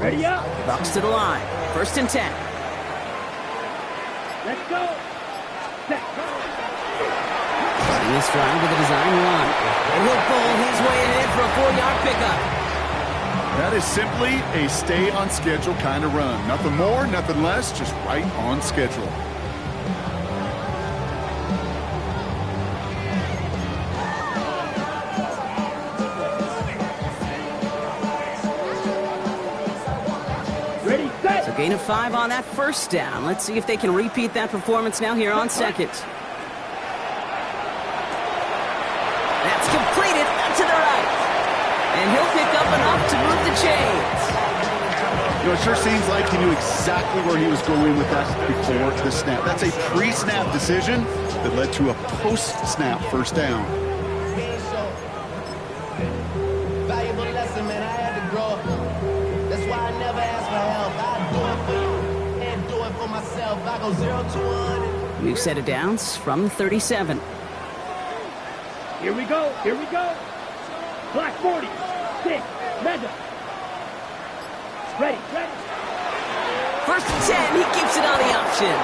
Ready up. Bucks to the line. 1st and 10. Let's go. Set. Starting this drive with a design run. And he'll bowl his way ahead for a 4-yard pickup. That is simply a stay-on-schedule kind of run. Nothing more, nothing less, just right on schedule. Ready, set. So gain of 5 on that 1st down. Let's see if they can repeat that performance now here on 2nd. That's completed out to the right. And he'll pick up enough to move the chains. You know, it sure seems like he knew exactly where he was going with that before the snap. That's a pre-snap decision that led to a post-snap 1st down. Valuable lesson, man. I had to grow up. That's why I never ask for help. I do it for you and do it for myself. I go 0 to 100. New set of downs from the 37. Here we go. Here we go. Black 40. 6. Mega. Ready. Ready. 1st and 10. He keeps it on the option.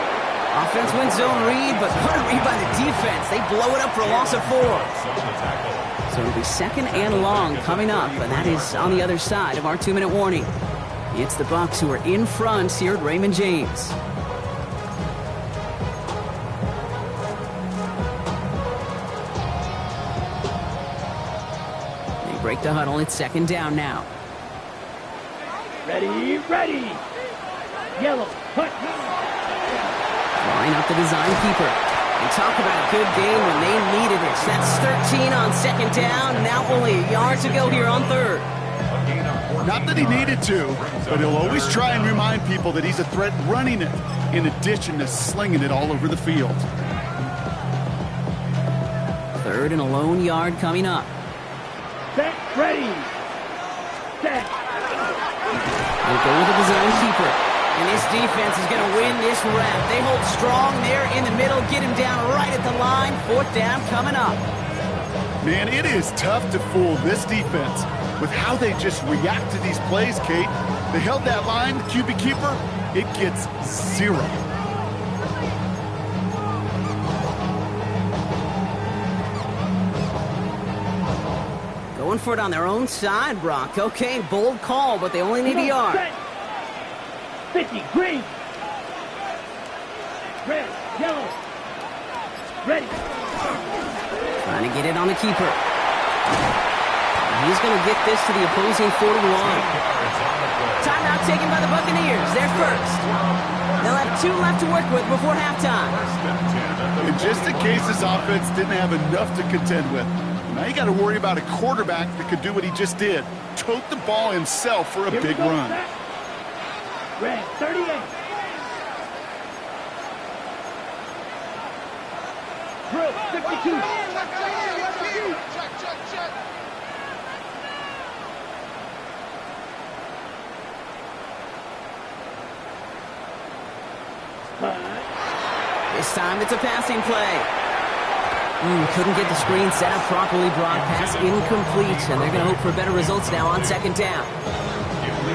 Offense wins zone read, but what a read by the defense. They blow it up for a loss of 4. So it'll be 2nd and long coming up, and that is on the other side of our 2-minute warning. It's the Bucks who are in front here at Raymond James. They break the huddle. It's 2nd down now. Ready. Ready. Yellow. Hut. Line up the design keeper. And talk about a good game when they needed it. That's 13 on 2nd down. Now only a yard to go here on 3rd. Not that he needed to, but he'll always try and remind people that he's a threat running it, in addition to slinging it all over the field. 3rd and a lone yard coming up. Set. Ready. Set. They'll go with the design keeper. And this defense is going to win this round. They hold strong there in the middle, get him down right at the line. 4th down coming up. Man, it is tough to fool this defense with how they just react to these plays, Kate. They held that line, the QB keeper, it gets 0. Going for it on their own side, Brock. Okay, bold call, but they only need a yard. 50, green. Red, yellow. Ready. Trying to get it on the keeper. He's going to get this to the opposing 41. Timeout taken by the Buccaneers. They're first. They'll have 2 left to work with before halftime. And just in case this offense didn't have enough to contend with, now you got to worry about a quarterback that could do what he just did. Tote the ball himself for a big run. Red, 38. Drill, 52. This time it's a passing play. Couldn't get the screen set up properly, Brock. Pass incomplete, and they're going to hope for better results now on 2nd down.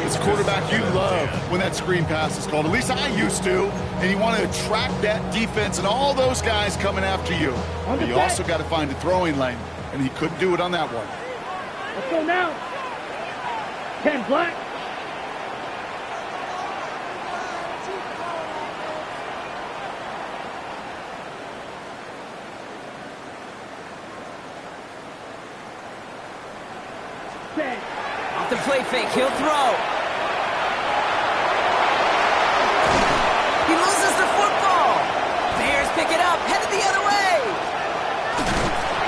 As a quarterback, you love when that screen pass is called. At least I used to. And you want to attract that defense and all those guys coming after you. But you also got to find a throwing lane, and he couldn't do it on that one. Let's go now. 10 black. Off the play fake, he'll throw. He loses the football. Bears pick it up, headed the other way.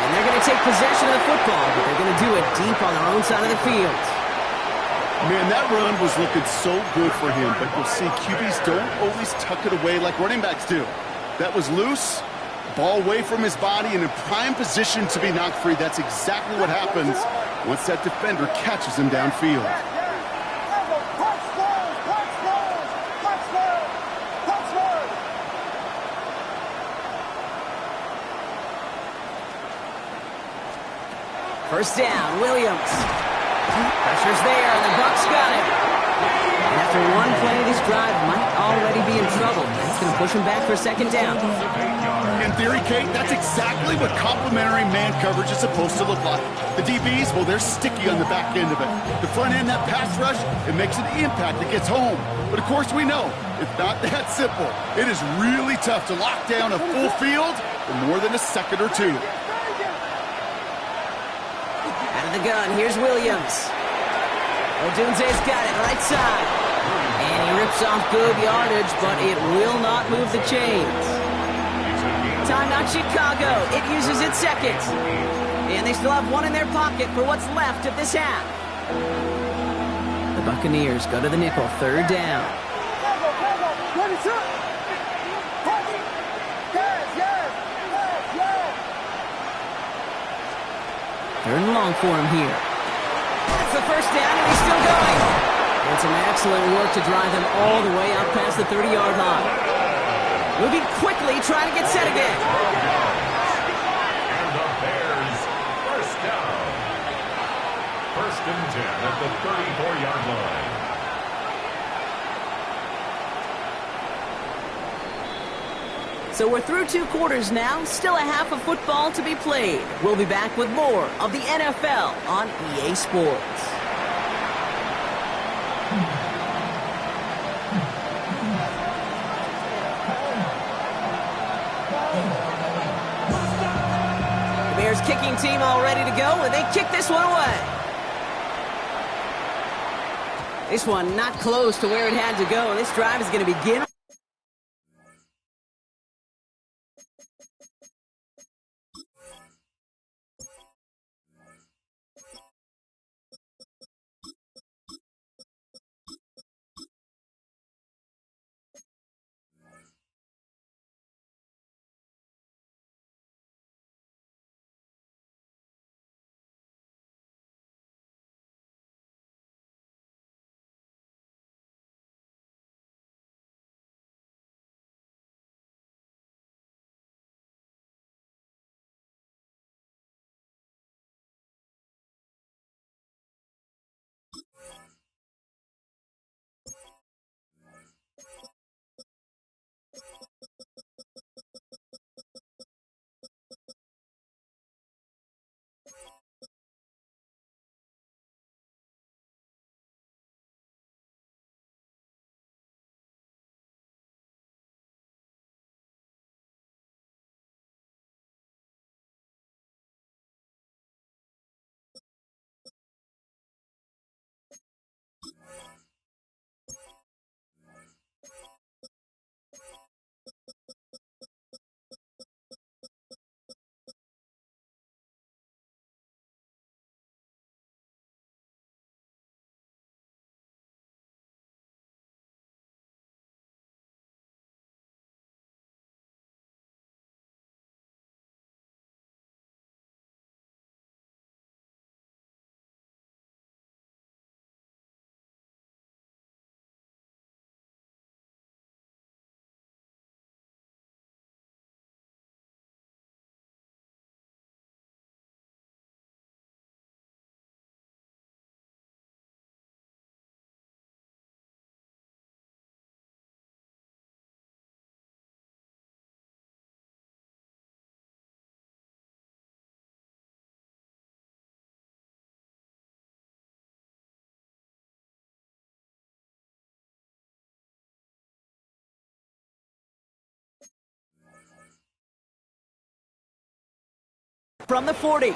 And they're going to take possession of the football, but they're going to do it deep on their own side of the field. Man, that run was looking so good for him, but you'll see QBs don't always tuck it away like running backs do. That was loose, ball away from his body, and in prime position to be knocked free. That's exactly what happens once that defender catches him downfield. First down, Williams. Pressure's there, and the Bucs After one play, this drive might already be in trouble. That's going to push him back for a second down. In theory, Kate, that's exactly what complementary man coverage is supposed to look like. The DBs, well, they're sticky on the back end of it. The front end, that pass rush, it makes an impact. It gets home. But of course, we know it's not that simple. It is really tough to lock down a full field for more than a second or two. Out of the gun, here's Williams. Odunze's got it, right side. And he rips off good yardage, but it will not move the chains. Timeout Chicago. It uses its second. And they still have one in their pocket for what's left of this half. The Buccaneers go to the nickel, third down. Third and long for him here. That's the first down, and he's still going. And some excellent work to drive them all the way out past the 30-yard line. Moving quickly, trying to get set again. And the Bears, first down. First and 10 at the 34-yard line. So we're through 2 quarters now, still a half of football to be played. We'll be back with more of the NFL on EA Sports. The Bears kicking team all ready to go, and they kick this one away. This one not close to where it had to go. This drive is going to begin. From the 40.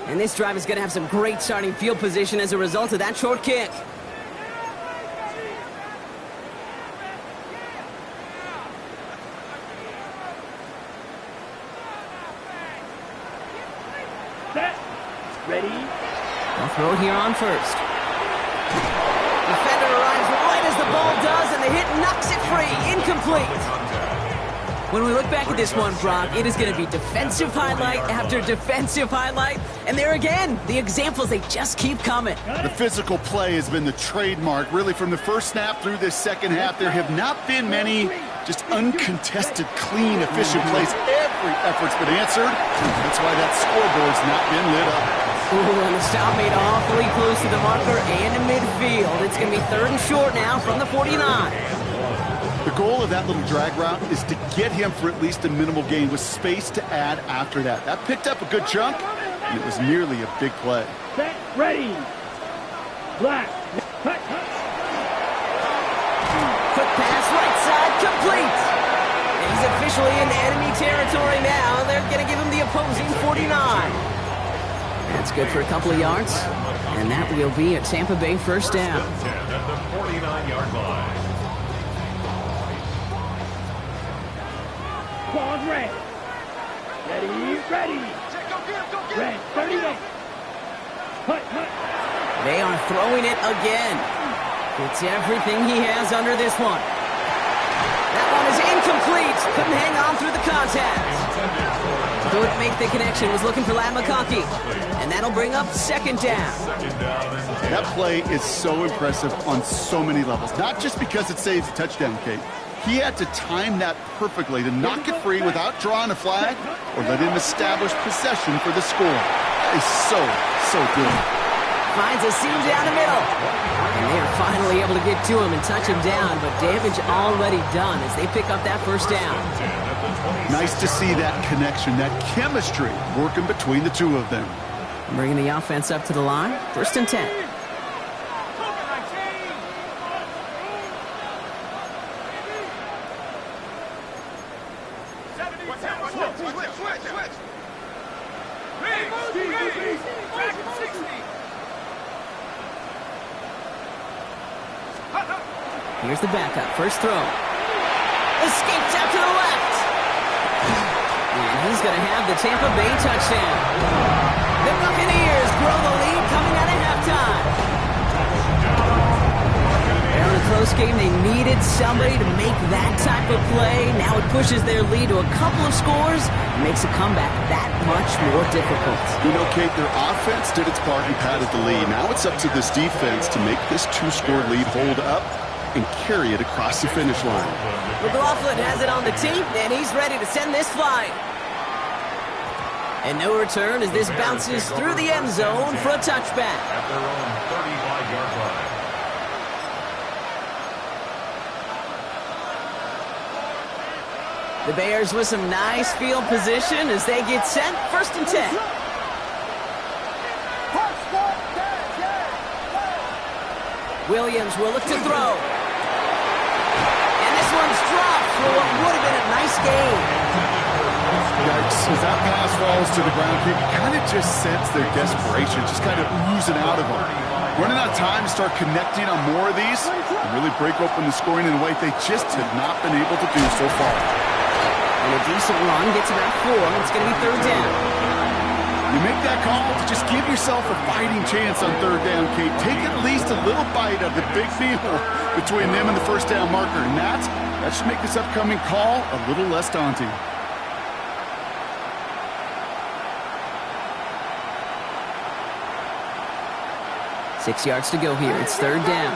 And this drive is going to have some great starting field position as a result of that short kick. Set. Ready. They'll throw it here on first. Defender arrives right as the ball does, and the hit knocks it free. Incomplete. When we look back at this one, Brock, it is going to be defensive highlight after defensive highlight. And there again, the examples, they just keep coming. The physical play has been the trademark. Really, from the first snap through this second half, there have not been many just uncontested, clean, efficient plays. Every effort's been answered. That's why that scoreboard's not been lit up. Ooh, and the stop made awfully close to the marker and to midfield. It's going to be 3rd and short now from the 49. The goal of that little drag route is to get him for at least a minimal gain with space to add after that. That picked up a good chunk, and it was nearly a big play. Set, ready. Black. Cut. Quick pass, right side, complete. And he's officially in enemy territory now. They're going to give him the opposing 49. That's good for a couple of yards, and that will be a Tampa Bay first down. 10 at the 49-yard line. Pause red. Ready. Red, 38. Cut. They are throwing it again. It's everything he has under this one. That one is incomplete. Couldn't hang on through the contact. Couldn't make the connection. Was looking for Lad McConkey. And that'll bring up 2nd down. That play is so impressive on so many levels. Not just because it saves a touchdown, Kate. He had to time that perfectly to knock it free without drawing a flag or let him establish possession for the score. That is so good. Finds a seam down the middle. And they are finally able to get to him and touch him down, but damage already done as they pick up that first down. Nice to see that connection, that chemistry working between the two of them. Bringing the offense up to the line. 1st and 10. Here's the backup. First throw. Escapes out to the left. And he's going to have the Tampa Bay touchdown. The Buccaneers grow the lead coming out of halftime. In a close game, they needed somebody to make that type of play. Now it pushes their lead to a couple of scores and makes a comeback that much more difficult. You know, Kate, their offense did its part and padded the lead. Now it's up to this defense to make this 2-score lead hold up and carry it across the finish line. McLaughlin has it on the tee, and he's ready to send this flying. And no return as this bounces through the end zone for a touchback. At their own 35-yard line. The Bears with some nice field position as they get set. 1st and 10. Williams will look to throw. And this one's dropped for what would have been a nice game. Yikes. As that pass falls to the ground, you kind of just sense their desperation, just kind of oozing out of them. Running out of time to start connecting on more of these and really break open the scoring in a way they just have not been able to do so far. And a decent run gets about 4. It's going to be 3rd down. You make that call to just give yourself a fighting chance on 3rd down, Kate. Take at least a little bite of the big meal between them and the 1st down marker. And that should make this upcoming call a little less daunting. Six yards to go here. It's 3rd down.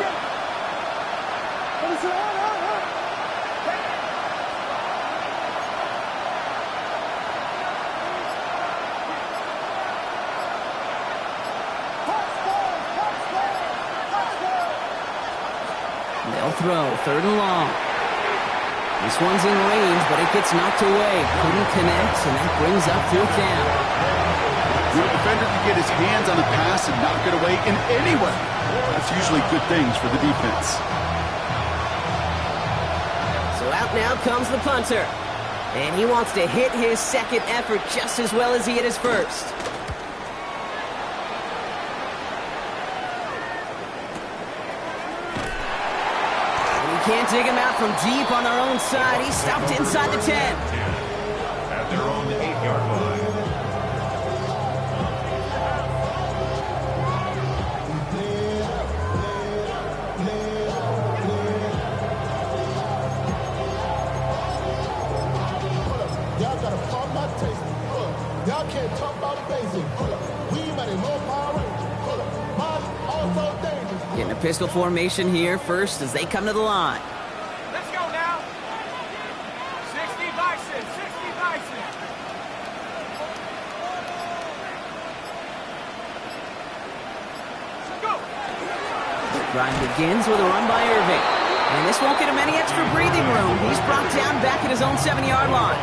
They'll throw. 3rd and long. This one's in range, but it gets knocked away. Couldn't connect, and that brings up 4th down. The defender can get his hands on the pass and knock it away in any way. That's usually good things for the defense. So out now comes the punter. And he wants to hit his 2nd effort just as well as he hit his 1st. Can't dig him out from deep on their own side. He's stopped inside the 10. At their own 8-yard line. Y'all gotta pump my taste. Y'all can't talk about basic. We might as well Power Rangers. Mine also dangerous. Getting a pistol formation here first as they come to the line. Let's go now. 60 Bison, 60 Bison. Drive begins with a run by Irving. And this won't get him any extra breathing room. He's brought down back at his own 7-yard line.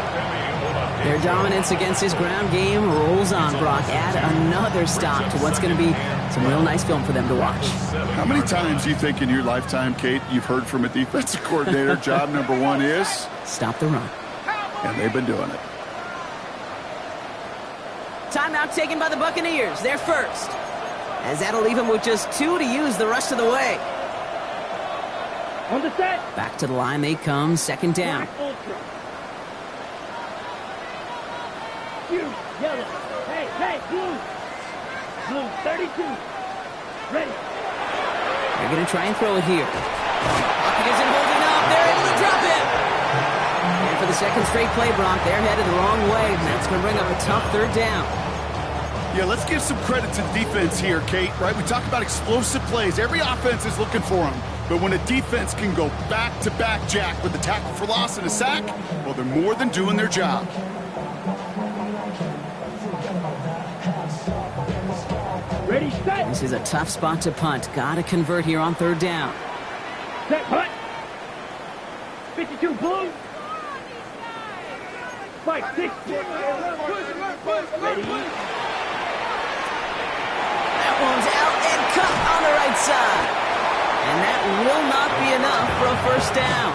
Their dominance against his ground game rolls on, Brock. Add another stop to what's going to be some real nice film for them to watch. How many times do you think in your lifetime, Kate, you've heard from a defensive coordinator, job number one is? Stop the run. And they've been doing it. Timeout taken by the Buccaneers. They're first. As that'll leave him with just 2 to use the rest of the way. On the set. Back to the line they come, second down. You, yellow. Hey, blue. Blue, 32. Ready. They're going to try and throw it here. Pocket isn't holding up. They're able to drop it. And for the second straight play, Brock, they're headed the wrong way. And that's going to bring up a tough third down. Yeah, let's give some credit to the defense here, Kate, right? We talk about explosive plays. Every offense is looking for them. But when a defense can go back-to-back, Jack, with a tackle for loss and a sack, well, they're more than doing their job. Ready, set. This is a tough spot to punt. Got to convert here on third down. Set, punt. 52, blue. 5, 6. Ready. That one's out and cut on the right side. And that will not be enough for a first down.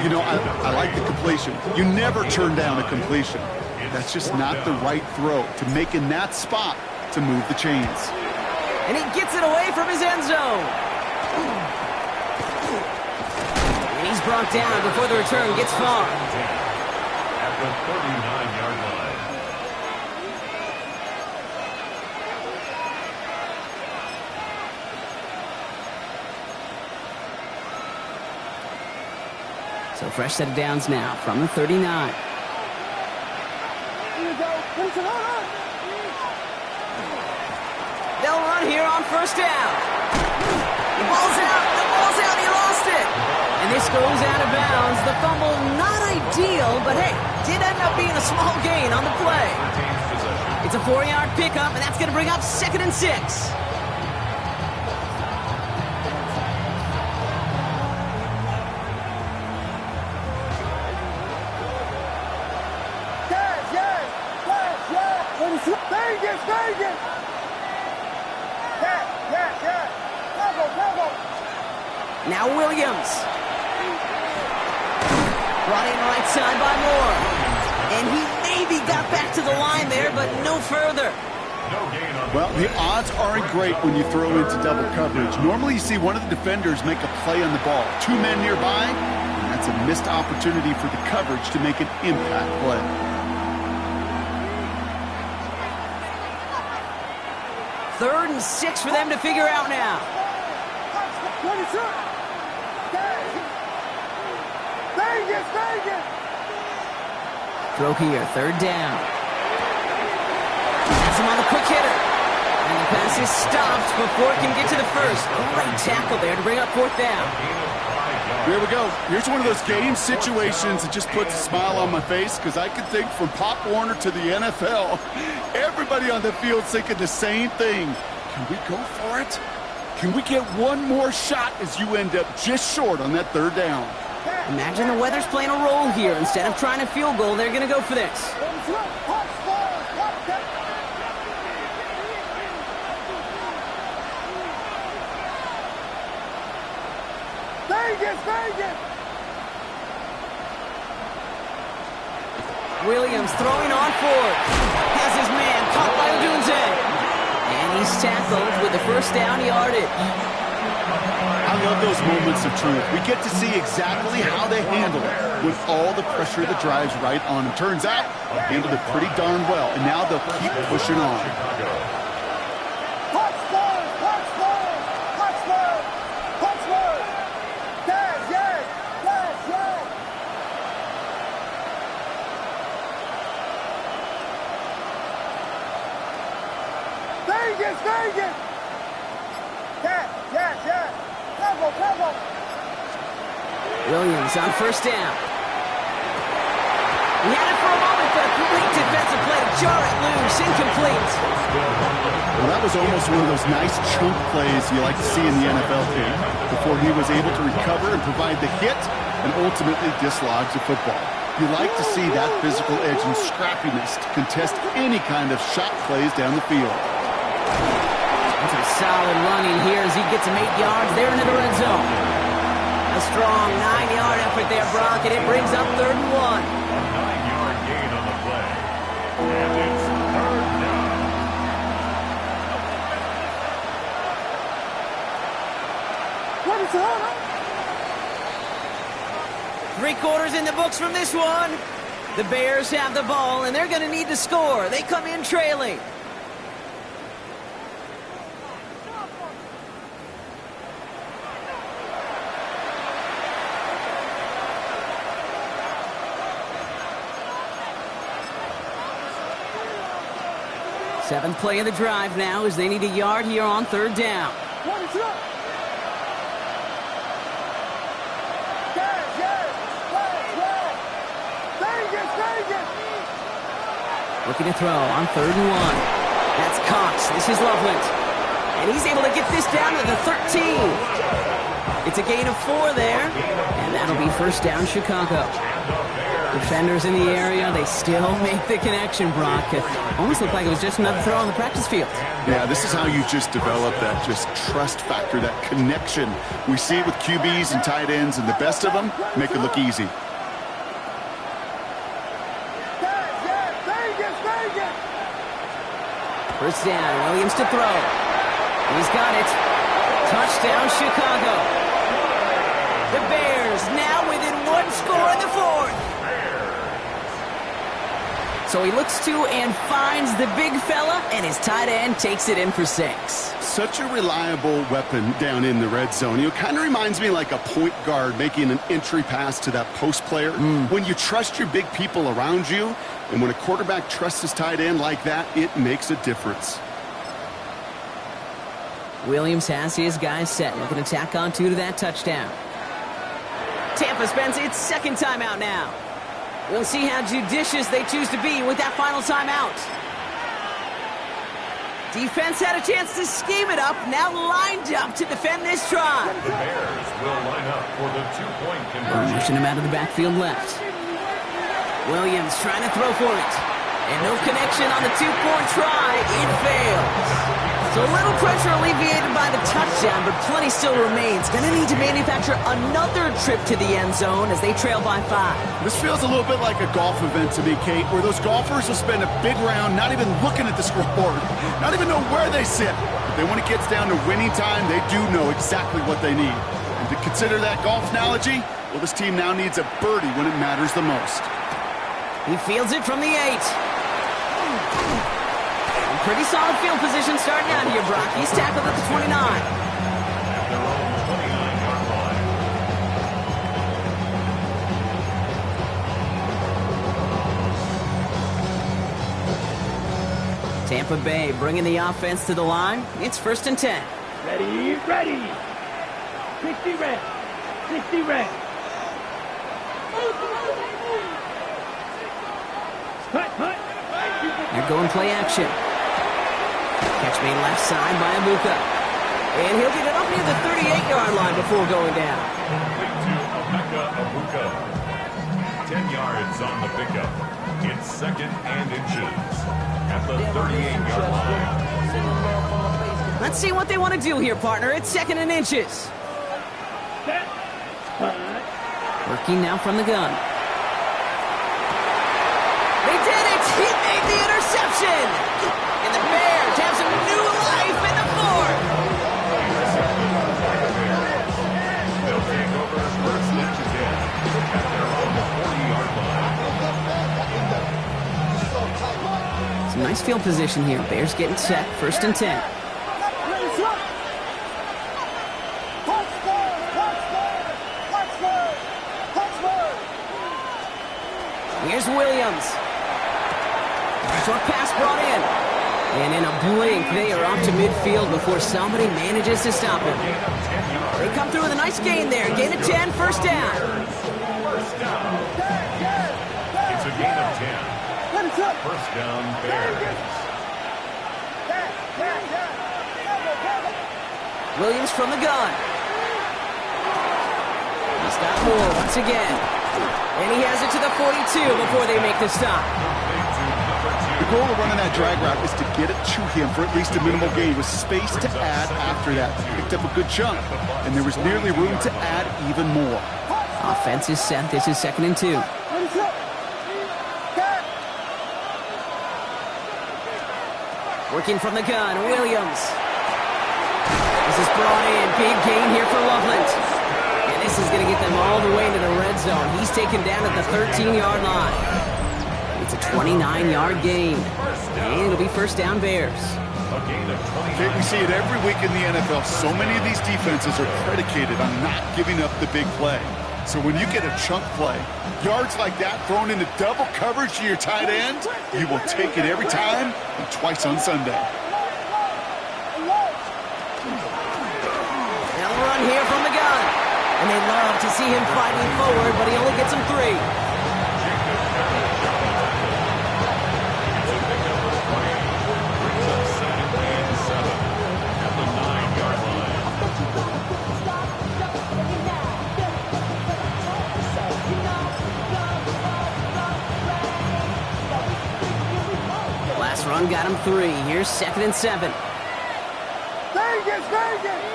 You know, I like the completion. You never turn down a completion. That's just not the right throw to make in that spot to move the chains. And he gets it away from his end zone. And he's brought down before the return gets far. At the 39-yard line. So fresh set of downs now from the 39. They'll run here on first down. The ball's out, he lost it. And this goes out of bounds. The fumble, not ideal, but hey, did end up being a small gain on the play. It's a 4-yard pickup, and that's going to bring up 2nd and 6. Now Williams. Brought in right side by Moore. And he maybe got back to the line there, but no further. Well, the odds aren't great when you throw into double coverage. Normally you see one of the defenders make a play on the ball. 2 men nearby, and that's a missed opportunity for the coverage to make an impact play. Third and 6 for them to figure out now. Throw here, third down. That's him on the quick hitter. And the pass is stopped before it can get to the first. Great tackle there to bring up 4th down. Here we go. Here's one of those game situations that just puts a smile on my face because I can think from Pop Warner to the NFL, everybody on the field thinking the same thing. Can we go for it? Can we get one more shot as you end up just short on that third down? Imagine the weather's playing a role here. Instead of trying a field goal, they're going to go for this. Williams throwing on forward. Has his man caught by Odunze. And he's tackled with the first down yardage. I love those moments of truth. We get to see exactly how they handle it with all the pressure that drives right on them. Turns out, handled it pretty darn well, and now they'll keep pushing on. Williams on first down. He had it for a moment, but a great defensive play to jar it loose, incomplete. Well, that was almost one of those nice chunk plays you like to see in the NFL game before he was able to recover and provide the hit and ultimately dislodge the football. You like to see that physical edge and scrappiness to contest any kind of shot plays down the field. That's a solid running here as he gets him 8 yards there into the red zone. A strong 9-yard effort there, Brock, and it brings up 3rd and 1. A 9-yard gain on the play. And it's 3rd down. What is that? 3 quarters in the books from this one. The Bears have the ball, and they're going to need to score. They come in trailing. Seventh play of the drive now as they need a yard here on 3rd down. What is that? Looking to throw on 3rd and 1. That's Cox. This is Loveland. And he's able to get this down to the 13. It's a gain of 4 there. And that'll be 1st down Chicago. Defenders in the area, they still make the connection, Brock. It almost looked like it was just another throw on the practice field. Yeah, this is how you just develop that just trust factor, that connection. We see it with QBs and tight ends, and the best of them make it look easy. First down, Williams to throw. He's got it. Touchdown, Chicago. The Bears now within 1 score in the 4th. So he looks to and finds the big fella, and his tight end takes it in for 6. Such a reliable weapon down in the red zone. It kind of reminds me like a point guard making an entry pass to that post player. When you trust your big people around you, and when a quarterback trusts his tight end like that, it makes a difference. Williams has his guys set, looking to tack on 2 to that touchdown. Tampa spends its 2nd timeout now. We'll see how judicious they choose to be with that final timeout. Defense had a chance to scheme it up, now lined up to defend this drive. The Bears will line up for the 2-point conversion. Pushing him out of the backfield left. Williams trying to throw for it. And no connection on the 2-point try. It fails. So a little pressure alleviated by the touchdown, but plenty still remains. Going to need to manufacture another trip to the end zone as they trail by 5. This feels a little bit like a golf event to me, Kate, where those golfers will spend a big round not even looking at the scoreboard, not even know where they sit. But then when it gets down to winning time, they do know exactly what they need. And to consider that golf analogy, well, this team now needs a birdie when it matters the most. He fields it from the 8. Pretty solid field position starting out here, Brock. He's tackled at the 29. At their own 29-yard line. Tampa Bay bringing the offense to the line. It's 1st and 10. Ready, ready. 60 red. 60 red. Hut. They're going play action. Catch made left side by Abuka. And he'll get it up near the 38-yard line before going down. Complete to Abuka. 10 yards on the pickup. It's 2nd and inches at the 38-yard line. Let's see what they want to do here, partner. It's 2nd and inches. Set. Hut. Working now from the gun. They did it! He made the interception! And the Bears have some new life in the 4th. They'll take over 1st and 10 at their own 40-yard line. Some nice field position here. Bears getting set. 1st and 10. Here's Williams. Short pass brought in. And in a blink, they are off to midfield before somebody manages to stop him. They come through with a nice gain there. Gain of 10, 1st down. First down. It's a gain of 10. Let it up. First down, Bears. Williams from the gun. He's got more once again. And he has it to the 42 before they make the stop. The goal of running that drag route is to get it to him for at least a minimal gain with space to add after that. Picked up a good chunk, and there was nearly room to add even more. Offense is set. This is 2nd and 2. Working from the gun, Williams. This is brought in. Big gain here for Loveland. And this is going to get them all the way into the red zone. He's taken down at the 13-yard line. It's a 29-yard gain. And it'll be first down, Bears. Okay, we see it every week in the NFL. So many of these defenses are predicated on not giving up the big play. So when you get a chunk play, yards like that thrown into double coverage to your tight end, you will take it every time and twice on Sunday. Now the run here from the gun. And they love to see him fighting forward, but he only gets them 3. Last run got him 3. Here's 2nd and 7. Vegas, Vegas!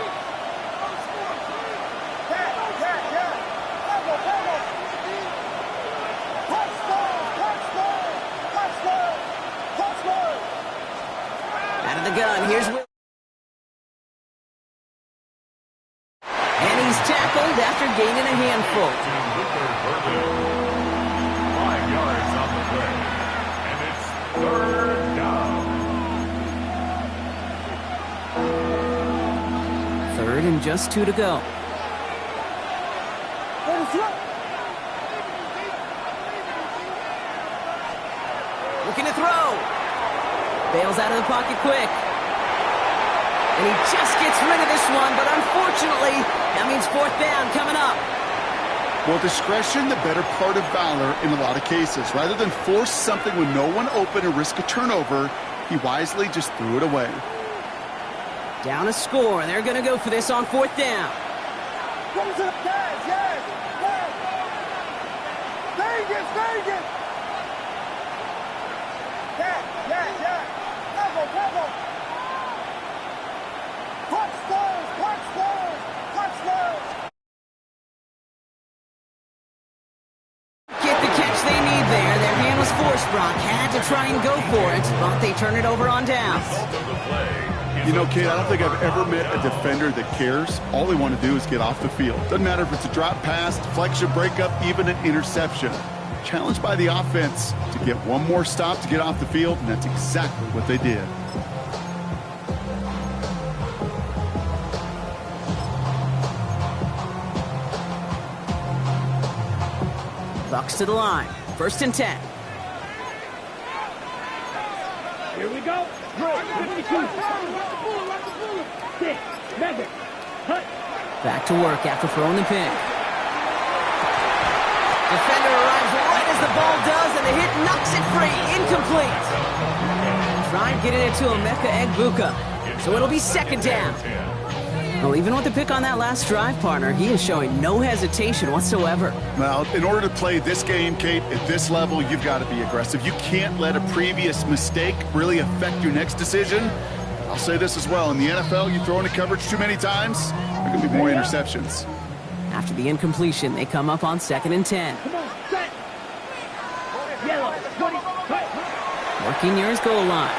Out of the gun, here's Will. And he's tackled after gaining a handful. 5 yards on the play. And it's 3rd down. 3rd and just 2 to go. Looking to throw. Bails out of the pocket quick. And he just gets rid of this one, but unfortunately, that means 4th down coming up. Well, discretion, the better part of valor in a lot of cases. Rather than force something with no one open and risk a turnover, he wisely just threw it away. Down a score, and they're going to go for this on 4th down. Vegas, Vegas! Get the catch they need there. Their hand was forced, Brock. Had to try and go for it, but they turn it over on downs. You know, Kate, I don't think I've ever met a defender that cares. All they want to do is get off the field. Doesn't matter if it's a drop pass, deflection, breakup, even an interception. Challenged by the offense to get one more stop to get off the field, and that's exactly what they did. Bucks to the line. 1st and 10. Here we go. 52. 6. Measure. Hut. Back to work after throwing the pick. Defender arrives right as the ball does, and the hit knocks it free. Incomplete. Tried getting it to Emeka Egbuka. So it'll be 2nd down. Well, even with the pick on that last drive, partner, he is showing no hesitation whatsoever. Well, in order to play this game, Kate, at this level, you've got to be aggressive. You can't let a previous mistake really affect your next decision. I'll say this as well. In the NFL, you throw into coverage too many times, there are going to be more interceptions. After the incompletion, they come up on 2nd and 10. Come on, set. Yellow. 20. Working near his goal line.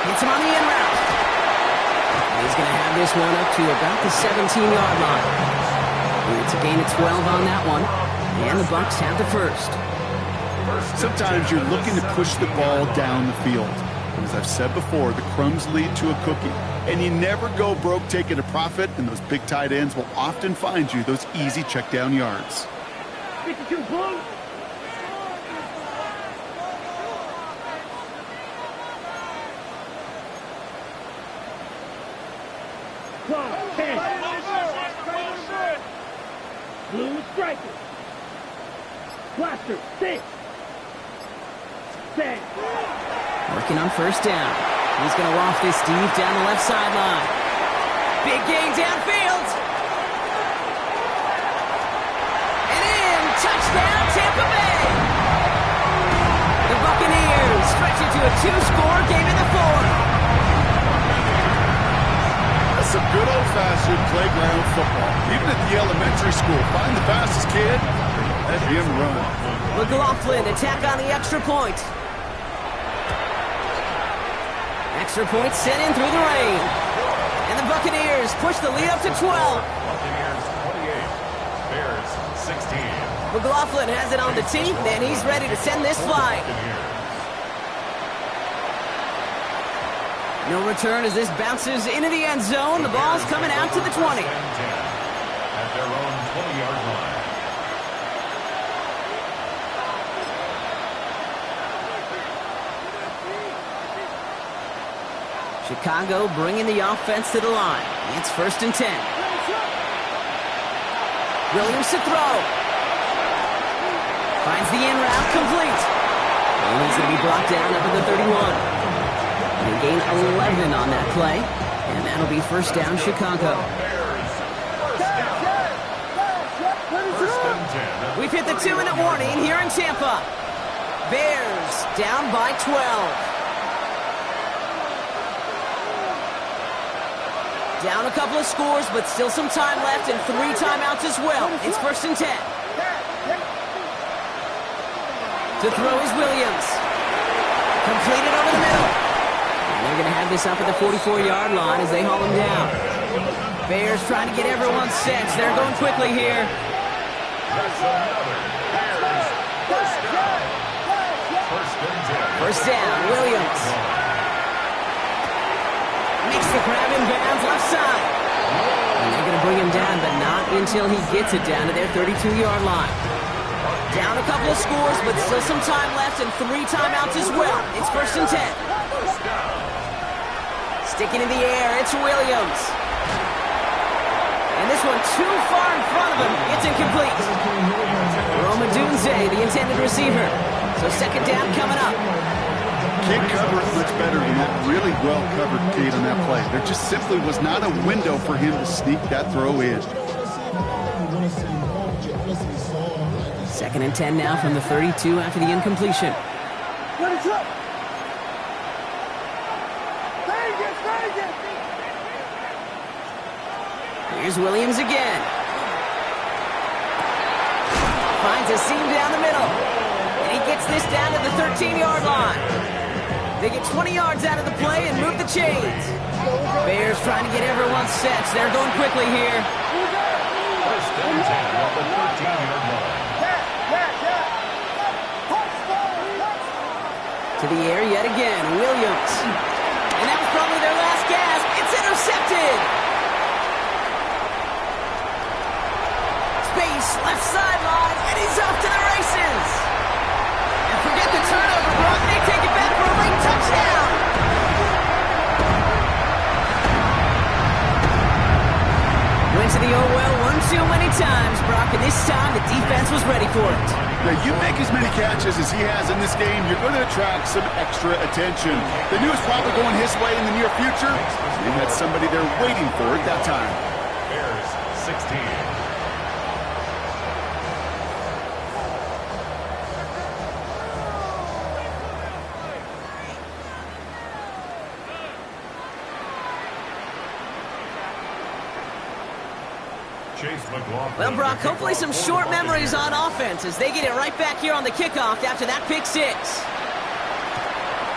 Hits him on the end route. He's going to have this one up to about the 17-yard line. It's a gain of 12 on that one, and the Bucks have the 1st. Sometimes you're looking to push the ball down the field. And as I've said before, the crumbs lead to a cookie. And you never go broke taking a profit, and those big tight ends will often find you those easy check down yards. 52 blue. Blue striker. Blaster, 6. Stay. Working on first down. He's going to loft this deep down the left sideline. Big gain downfield. And in. Touchdown, Tampa Bay. The Buccaneers stretch it to a 2-score game in the fourth. That's some good old-fashioned playground football. Even at the elementary school, find the fastest kid, let him run. McLaughlin attack on the extra point. Extra point sent in through the rain. And the Buccaneers push the lead up to 12. Buccaneers 28, Bears 16. McLaughlin has it on the tee, and he's ready to send this flying. No return as this bounces into the end zone. The ball's coming out to the 20. At their own 20-yard line. Chicago bringing the offense to the line. It's 1st and 10. Williams to throw. Finds the in route complete. Williams going to be brought down up at the 31. They gain 11 on that play, and that'll be 1st down Chicago. First and 10. We've hit the 2-minute warning here in Tampa. Bears down by 12. Down a couple of scores, but still some time left and 3 timeouts as well. It's 1st and 10. To throw is Williams. Completed over the middle. And they're going to have this up at the 44-yard line as they haul him down. Bears trying to get everyone set. They're going quickly here. That's another Bears first down. First and 10. First down, Williams. Makes the grab in bounds left side. And they're going to bring him down, but not until he gets it down to their 32-yard line. Down a couple of scores, but still some time left and 3 timeouts as well. It's 1st and 10. Sticking in the air, it's Williams. And this one too far in front of him. It's incomplete. Roma Dunze, the intended receiver. So 2nd down coming up. Can't cover it much better than that. Really well covered, Kate, on that play. There just simply was not a window for him to sneak that throw in. 2nd and 10 now from the 32 after the incompletion. Here's Williams again. Finds a seam down the middle. And he gets this down to the 13-yard line. They get 20 yards out of the play and move the chains. Bears trying to get everyone set. They're going quickly here. First and 10 at the 13-yard line. To the air yet again, Williams. And that was probably their last gasp. It's intercepted. Space, left sideline, and he's off to the races. And forget the turnover, Brock. They take it back for a late touchdown. Went to the oh well one too many times, Brock, and this time the defense was ready for it. Now, you make as many catches as he has in this game, you're going to attract some extra attention. They knew it was probably going his way in the near future. They had somebody there waiting for it that time. Bears 16. Well, Brock, hopefully some short memories on offense as they get it right back here on the kickoff after that pick 6.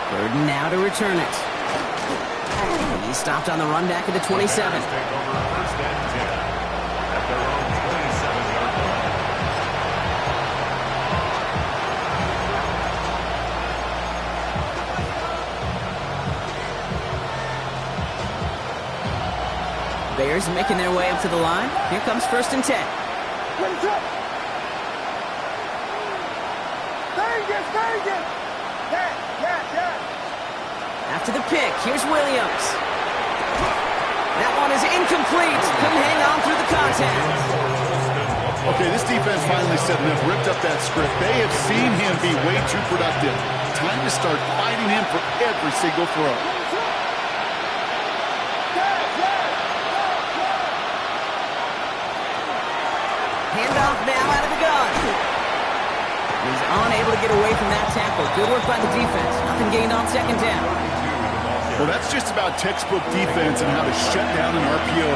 Burden now to return it. He stopped on the run back at the 27. Take over 1st and 10 at their own 27-yard line. Bears making their way up to the line. Here comes 1st and 10. After the pick, here's Williams. That one is incomplete. Couldn't hang on through the contact. Okay, this defense finally said enough, ripped up that script. They have seen him be way too productive. Time to start fighting him for every single throw. Handoff now out of the gun. He's unable to get away from that tackle. Good work by the defense. Nothing gained on second down. Well, that's just about textbook defense and how to shut down an RPO.